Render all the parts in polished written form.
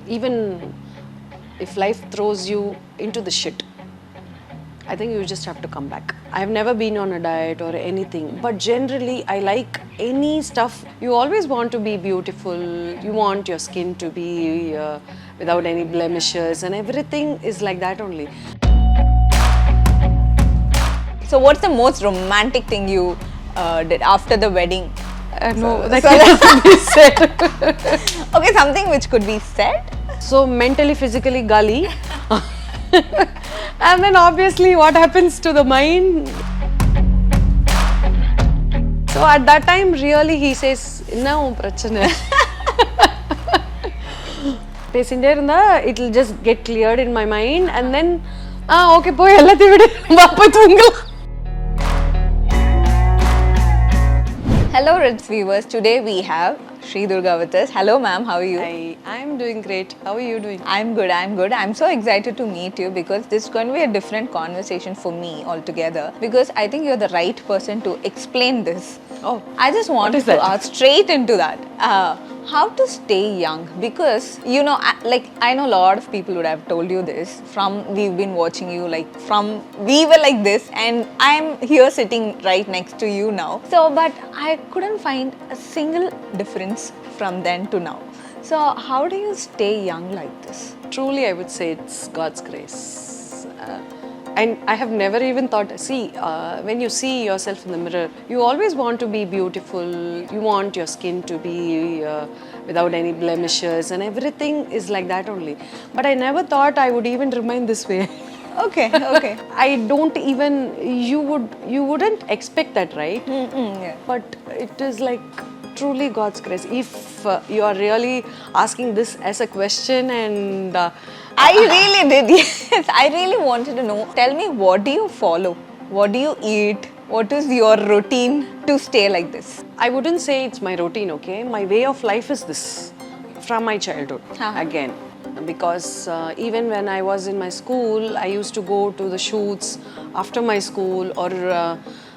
even if life throws you into the shit, I think you just have to come back. I've never been on a diet or anything, but generally I like any stuff. You always want to be beautiful, you want your skin to be without any blemishes, and everything is like that only. So what's the most romantic thing you did after the wedding? No, that cannot be said. Okay, something which could be said. So mentally, physically, gully. And then obviously what happens to the mind. So at that time really he says, "Enna un prachana?" பேசிட்டே இருந்தா it will just get cleared in my mind and then okay போய் எல்லாத்தையும் விடு வா போய் தூங்கலாம். Hello Ritz viewers, today we have Shree Durga with us. Hello ma'am, how are you? I'm doing great. How are you doing? I'm good. I'm so excited to meet you because this is going to be a different conversation for me altogether, because I think you're the right person to explain this. Oh, I just wanted to ask straight into that. How to stay young, because you know, I know a lot of people would have told you this from we've been watching you, like from we were like this and I'm here sitting right next to you now. So but I couldn't find a single difference from then to now. So how do you stay young like this? Truly I would say it's God's grace. And I have never even thought, when you see yourself in the mirror, you always want to be beautiful, you want your skin to be without any blemishes, and everything is like that only. But I never thought I would even remain this way. Okay. I don't even, you wouldn't expect that, right? Yeah. But it is like truly God's grace. If you are really asking this as a question, and I really did, yes. I really wanted to know. Tell me, what do you follow? What do you eat? What is your routine to stay like this? I wouldn't say it's my routine, okay? My way of life is this from my childhood again. Because even when I was in my school, I used to go to the shoots after my school, or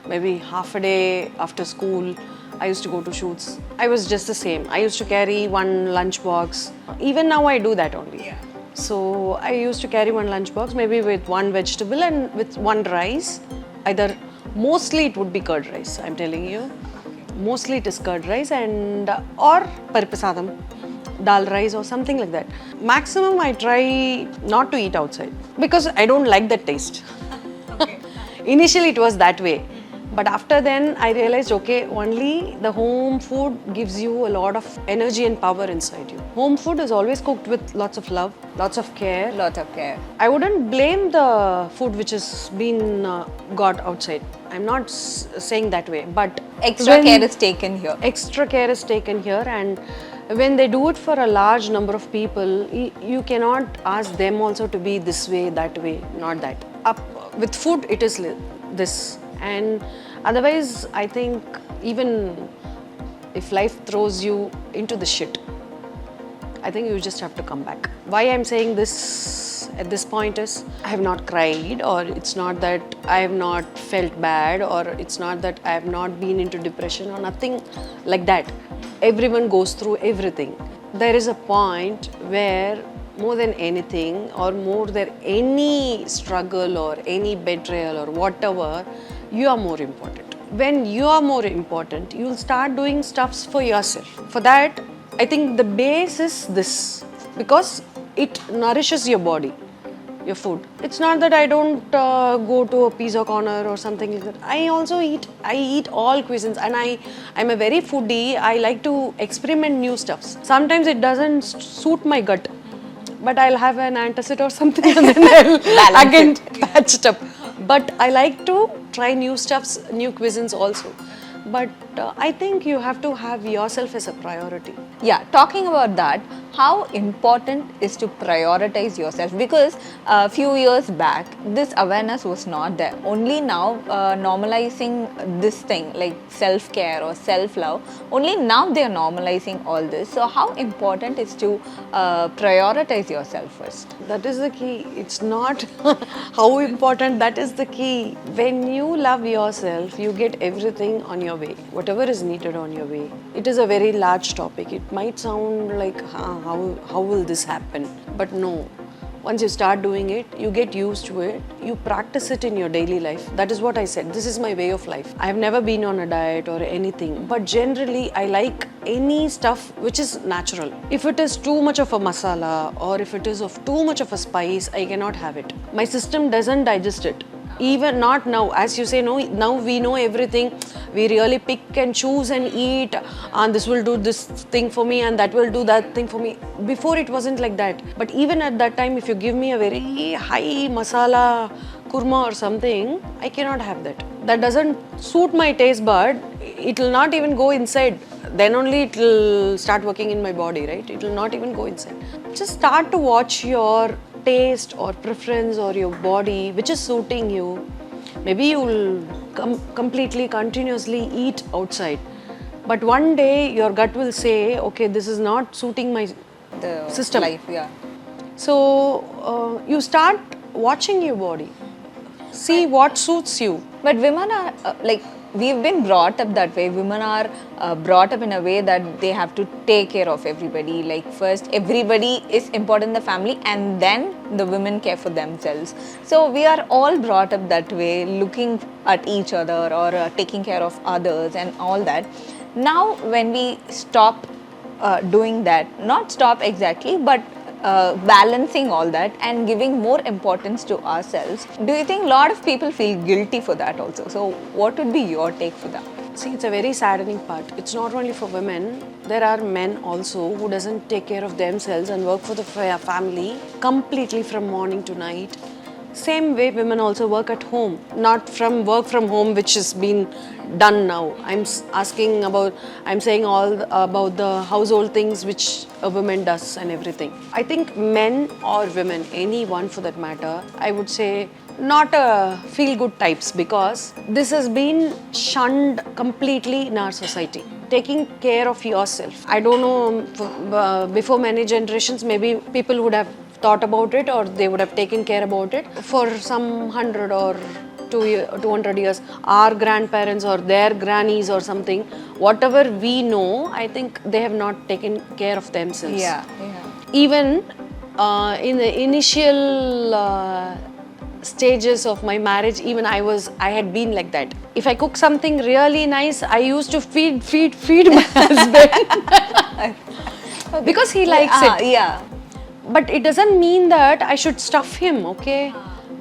maybe half a day after school. I used to go to shoots. I was just the same. I used to carry one lunch box. Even now I do that only. Yeah. So I used to carry one lunch box, maybe with one vegetable and with one rice. Either, mostly it would be curd rice, I'm telling you. Mostly it is curd rice and or paripasadam, dal rice or something like that. Maximum I try not to eat outside because I don't like that taste. Initially it was that way. But after then I realized, okay, only the home food gives you a lot of energy and power inside you. Home food is always cooked with lots of love, lots of care. Lot of care. I wouldn't blame the food which has been got outside. I'm not saying that way, but Extra care is taken here. Extra care is taken here, and when they do it for a large number of people, you cannot ask them also to be this way, that way, not that. With food, it is this. And otherwise, I think even if life throws you into the shit, I think you just have to come back. Why I'm saying this at this point is, I have not cried, or it's not that I have not felt bad, or it's not that I have not been into depression or nothing like that. Everyone goes through everything. There is a point where more than anything, or more than any struggle or any betrayal or whatever, you are more important. When you are more important, you will start doing stuffs for yourself. For that, I think the base is this, because it nourishes your body, your food. It's not that I don't go to a pizza corner or something like that. I also eat. I eat all cuisines, and I'm a very foodie. I like to experiment new stuffs. Sometimes it doesn't suit my gut, but I'll have an antacid or something and then I'll again patch it up. But I like to try new stuffs, new cuisines also. But I think you have to have yourself as a priority. Yeah, talking about that, how important is to prioritize yourself? Because a few years back, this awareness was not there. Only now, normalizing this thing like self-care or self-love, only now they are normalizing all this. So how important is to prioritize yourself first? That is the key. It's not how important, that is the key. When you love yourself, you get everything on your way. Whatever is needed on your way. It is a very large topic. It might sound like, how will this happen? But no. Once you start doing it, you get used to it, you practice it in your daily life. That is what I said. This is my way of life. I have never been on a diet or anything, but generally I like any stuff which is natural. If it is too much of a masala or if it is of too much of a spice, I cannot have it. My system doesn't digest it. Even not now, as you say, no, now we know everything. We really pick and choose and eat, and this will do this thing for me and that will do that thing for me. Before it wasn't like that. But even at that time, if you give me a very high masala kurma or something, I cannot have that. That doesn't suit my taste bud. It will not even go inside. Then only it will start working in my body, right? It will not even go inside. Just start to watch your taste or preference or your body which is suiting you. Maybe you will completely continuously eat outside, but one day your gut will say, okay, this is not suiting my system. Life, yeah. So you start watching your body, see what suits you. But women are like, we've been brought up that way. Women are brought up in a way that they have to take care of everybody. Like first, everybody is important in the family, and then the women care for themselves. So we are all brought up that way, looking at each other or taking care of others and all that. Now, when we stop doing that, not stop exactly, but balancing all that and giving more importance to ourselves, do you think a lot of people feel guilty for that also? So what would be your take for that? See, it's a very saddening part. It's not only for women. There are men also who doesn't take care of themselves and work for the family completely from morning to night. Same way women also work at home, not from work from home which has been done now. I'm saying all about the household things which a woman does and everything. I think men or women, anyone for that matter, I would say not a feel-good types, because this has been shunned completely in our society. Taking care of yourself. I don't know, before many generations, maybe people would have thought about it or they would have taken care about it for some 100 or 200 years. Our grandparents or their grannies or something, whatever we know, I think they have not taken care of themselves. Yeah. Even in the initial stages of my marriage, even I had been like that. If I cook something really nice, I used to feed my husband because he likes it. Yeah. But it doesn't mean that I should stuff him, okay?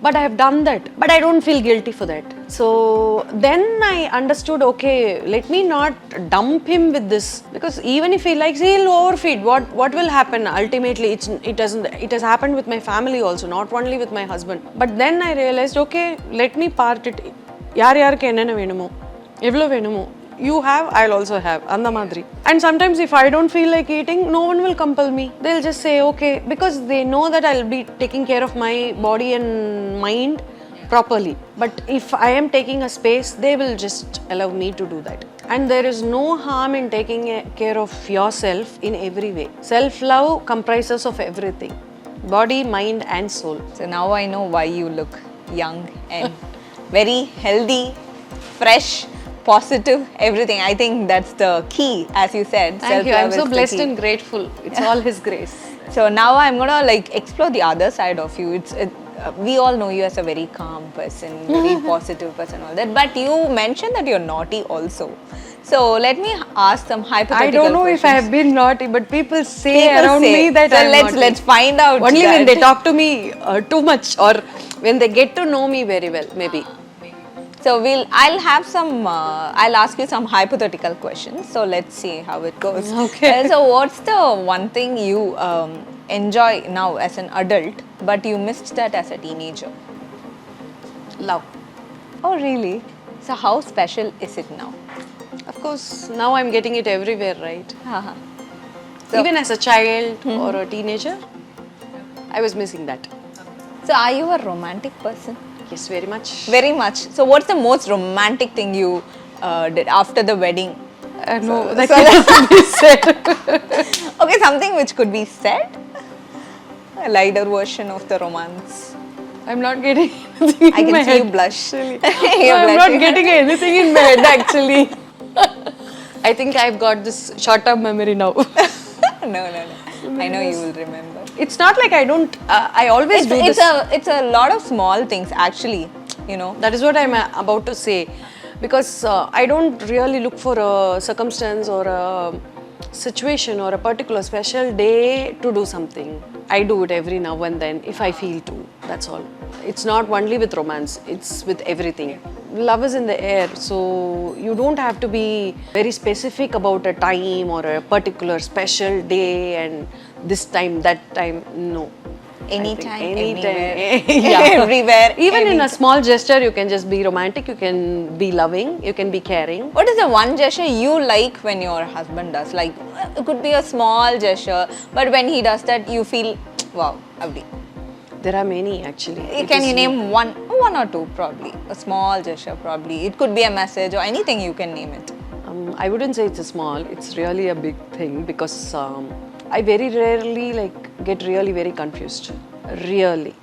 But I have done that. But I don't feel guilty for that. So then I understood, okay, let me not dump him with this. Because even if he likes, he'll overfeed. What will happen? Ultimately, it has happened with my family also, not only with my husband. But then I realized, okay, let me part it. Yarke enna venumo, evlo venumo. You have, I'll also have. Anda madri. And sometimes if I don't feel like eating, no one will compel me. They'll just say, okay, because they know that I'll be taking care of my body and mind properly. But if I am taking a space, they will just allow me to do that. And there is no harm in taking care of yourself in every way. Self-love comprises of everything. Body, mind and soul. So now I know why you look young and very healthy, fresh, positive, everything. I think that's the key, as you said. Thank you. I'm so blessed and grateful. It's all His grace. So now I'm gonna explore the other side of you. We all know you as a very calm person, very positive person, all that. But you mentioned that you're naughty also. So let me ask some hypothetical I don't know questions. if I have been naughty, but people say around me that I'm naughty. Let's find out. Only when they talk to me too much, or when they get to know me very well, maybe. So I'll ask you some hypothetical questions. So let's see how it goes. Okay. So what's the one thing you enjoy now as an adult, but you missed that as a teenager? Love. Oh, really? So how special is it now? Of course, now I'm getting it everywhere, right? Uh-huh. So, even as a child or a teenager, I was missing that. So are you a romantic person? Yes, very much. Very much. So what's the most romantic thing you did after the wedding? No, that cannot be said. Okay, something which could be said. A lighter version of the romance. I'm not getting anything I in my can see head. you blush. I'm not getting anything in my head actually. I think I've got this short-term memory now. No. I know you will remember. It's not like I don't, I always do this. It's a lot of small things actually, you know. That is what I'm about to say. Because I don't really look for a circumstance or a situation or a particular special day to do something. I do it every now and then if I feel to. That's all. It's not only with romance, it's with everything. Love is in the air, so you don't have to be very specific about a time or a particular special day and this time, that time. No. Anytime, Anytime. anywhere, everywhere. Even in a small gesture, you can just be romantic, you can be loving, you can be caring. What is the one gesture you like when your husband does? Like, it could be a small gesture, but when he does that, you feel, wow, abdi. There are many actually. Can you name one or two probably? A small gesture probably. It could be a message or anything, you can name it. I wouldn't say it's a small, it's really a big thing because I very rarely get really very confused. Really.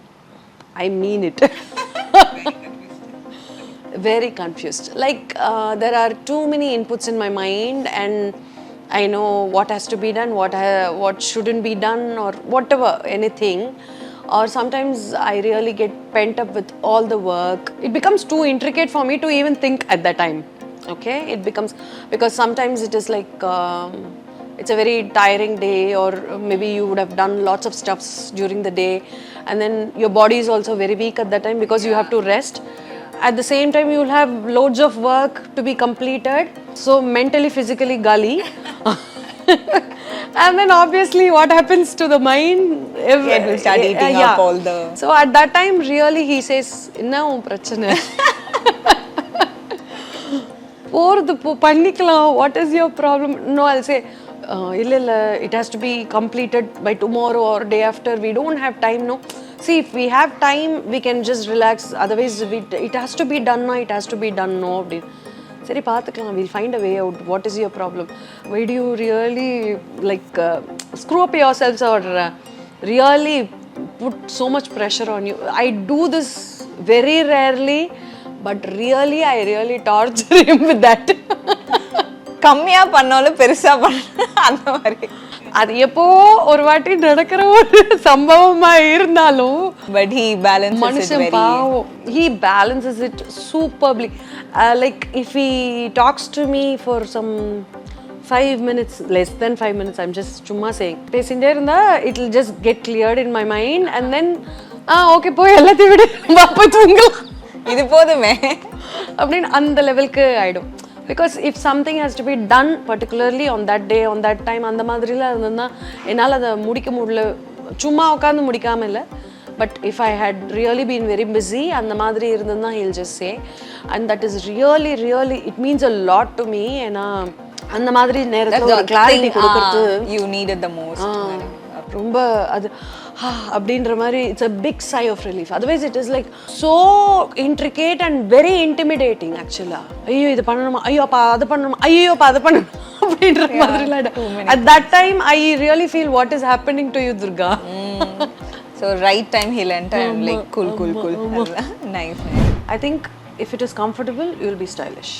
I mean it. Very confused. There are too many inputs in my mind and I know what has to be done, what shouldn't be done or whatever, anything. Or sometimes I really get pent up with all the work. It becomes too intricate for me to even think at that time. Okay? It becomes, because sometimes it is like, it's a very tiring day or maybe you would have done lots of stuffs during the day and then your body is also very weak at that time because you have to rest. At the same time, you will have loads of work to be completed. So mentally, physically gully. And then obviously what happens to the mind? It will start eating up all the... So at that time, really he says, "Inna un prachana." What is your problem? No, I'll say, it has to be completed by tomorrow or day after. We don't have time, no. See, if we have time, we can just relax. Otherwise, it has to be done, no. It has to be done, no. Seri paathukalam, we'll find a way out. What is your problem? Why do you really screw up yourselves or really put so much pressure on you? I do this very rarely, but really, I really torture him with that. கம்மியா பண்ணாலும் பெருசா பண்ண அந்த மாதிரி. அது எப்போ ஒரு வாட்டி நடக்கிற ஒரு சம்பவமா இருந்தாலும் but he balances மனுஷன் it very பாவம். He balances it superbly. Like if he talks to me for some 5 minutes, less than 5 minutes, I'm just சும்மா saying. பேசிட்டே இருந்தா it will just get cleared in my mind and then okay போய் எல்லாத்தையும் விடு போய் தூங்கலாம். இது போதுமே அப்படின்னு அந்த லெவலுக்கு ஆயிடும். Because if something has to be done particularly on that day, on that time, அந்த மாதிரிலாம் இருந்ததுன்னா என்னால் அதை முடிக்க முடியல, சும்மா உட்காந்து முடிக்காம இல்லை. But if I had really been very busy, அந்த மாதிரி இருந்ததுன்னா he'll just say, and that is really, really, it means a lot to me. ஏன்னா அந்த மாதிரி நேரத்தில் ஒரு கிளாரிட்டி கொடுக்கறது you needed the most. ரொம்ப அது அப்படின்ற மாதிரி it's a big sigh of relief. Otherwise it is like so intricate and very intimidating actually. ஐயோ இது பண்ணணுமா, ஐயோ அப்பா அது பண்ணணுமா, ஐயோ அப்பா அது பண்ணணும் அப்படின்ற மாதிரிலாம். At that time I really feel what is happening to you, Durga. So right time he'll enter and like cool. Nice. I think if it is comfortable, you will be stylish.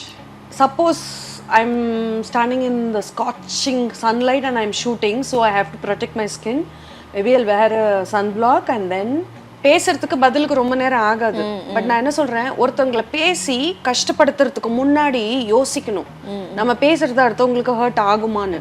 Suppose I'm standing in the scorching sunlight and I'm shooting, so I have to protect my skin. Maybe I'll wear a sunblock and then பேசுறதுக்கு பதிலுக்கு ரொம்ப நேரம் ஆகாது. But நான் என்ன சொல்றேன், ஒருத்தவங்களை பேசி கஷ்டப்படுத்துறதுக்கு முன்னாடி யோசிக்கணும், நம்ம பேசுறது அடுத்தவங்களுக்கு ஹர்ட் ஆகுமான்னு.